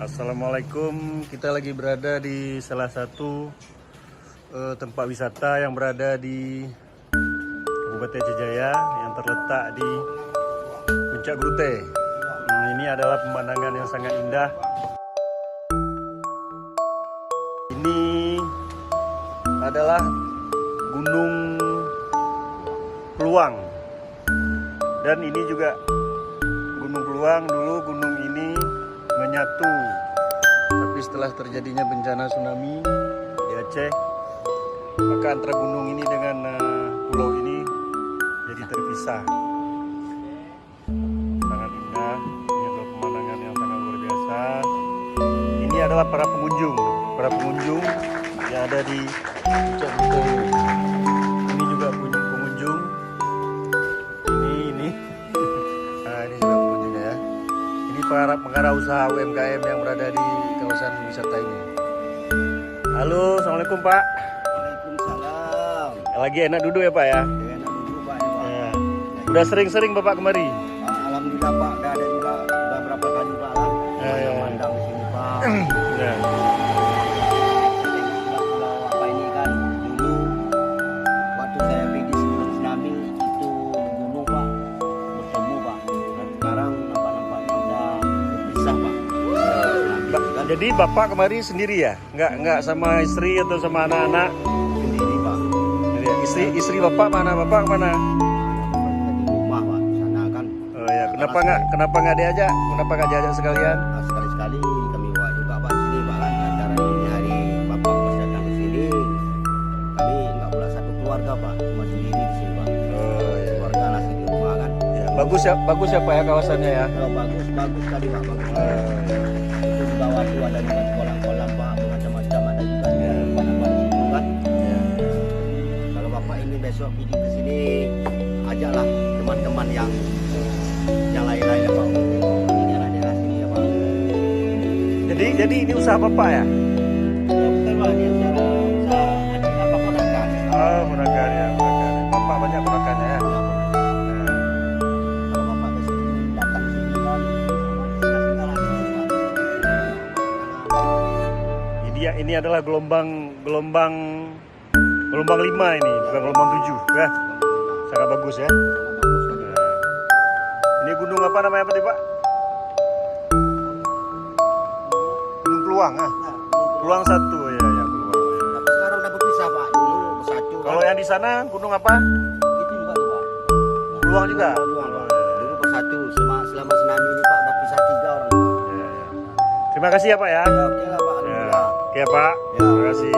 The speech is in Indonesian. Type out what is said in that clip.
Assalamualaikum, kita lagi berada di salah satu tempat wisata yang berada di Kabupaten Jejaya yang terletak di Puncak Grute. Ini adalah pemandangan yang sangat indah. Ini adalah Gunung Pluang, dan ini juga Gunung Pluang. Dulu gunung ini menyatu, tapi setelah terjadinya bencana tsunami di Aceh, maka antara gunung ini dengan pulau ini jadi terpisah. Sangat indah, ini adalah pemandangan yang sangat luar biasa. Ini adalah para pengunjung yang ada di Puncak Grute. Ini juga pengunjung. Ini nah, ini juga pengunjungnya ya. Ini para pengarah usaha UMKM yang berada di kawasan wisata ini. Halo, assalamualaikum Pak. Waalaikumsalam. Lagi enak duduk ya Pak ya? Enak dulu Pak ya Pak. Ya. Udah sering-sering Bapak kemari? Alhamdulillah Pak, udah ada juga udah berapa kali Pak lah. Mandang di sini Pak. Ya. Pulau apa ini kan dulu waktu saya pergi sebelum tsunami itu gunung Pak bertemu Pak. Dan sekarang nampak-nampaknya udah berpisah Pak. Kan Jadi Bapak kemari sendiri ya? Nggak sama istri atau sama anak-anak? sendiri Pak. Istri Bapak mana? Bapak mana? Di rumah Pak, sana kan. Oh ya, kenapa nggak diajak? Kenapa nggak diajak sekalian? Sekali-sekali kami bawa juga Pak sini Pak kan. Acara ini hari Bapak pas datang ke sini, kami nggak pula satu keluarga Pak, cuma sendiri di sini Pak. Oh ya. Keluarga nasi di rumah kan. Ya, bagus ya Pak ya kawasannya ya. Oh, bagus sekali Pak, bagus. Itu di bawah itu ada juga kolam-kolam Pak, macam-macam ada juga apa di situ kan. Ya. Kalau Bapak ini besok pergi ke sini, ajaklah teman-teman yang lain-lain ya Pak. Ini daerah-daerah sini ya Pak. Jadi ini usaha Bapak ya? Ya betul Pak, ini usaha apa ponakan. Oh, ponakan ya, ponakan. Bapak banyak ponakannya ya. Nah, Kalau Bapak ke sini datang sini kan segala ini adalah gelombang 5 ini, bukan gelombang 7 ya. Sangat bagus ya. Ini gunung apa namanya tadi Pak? Gunung Pluang ah. Pluang 1 ya, Pluang. Tapi sekarang udah berpisah Pak, dulu bersatu. Kalau yang di sana gunung apa? itu juga tuh Pak. Pluang juga. Peluang, Pak. Dulu bersatu, selama tsunami ini Pak udah pisah 3 orang Pak. Ya, ya. Terima kasih ya Pak ya. Ya oke lah Pak, Ya. alhamdulillah. Oke Pak. Ya. Terima kasih.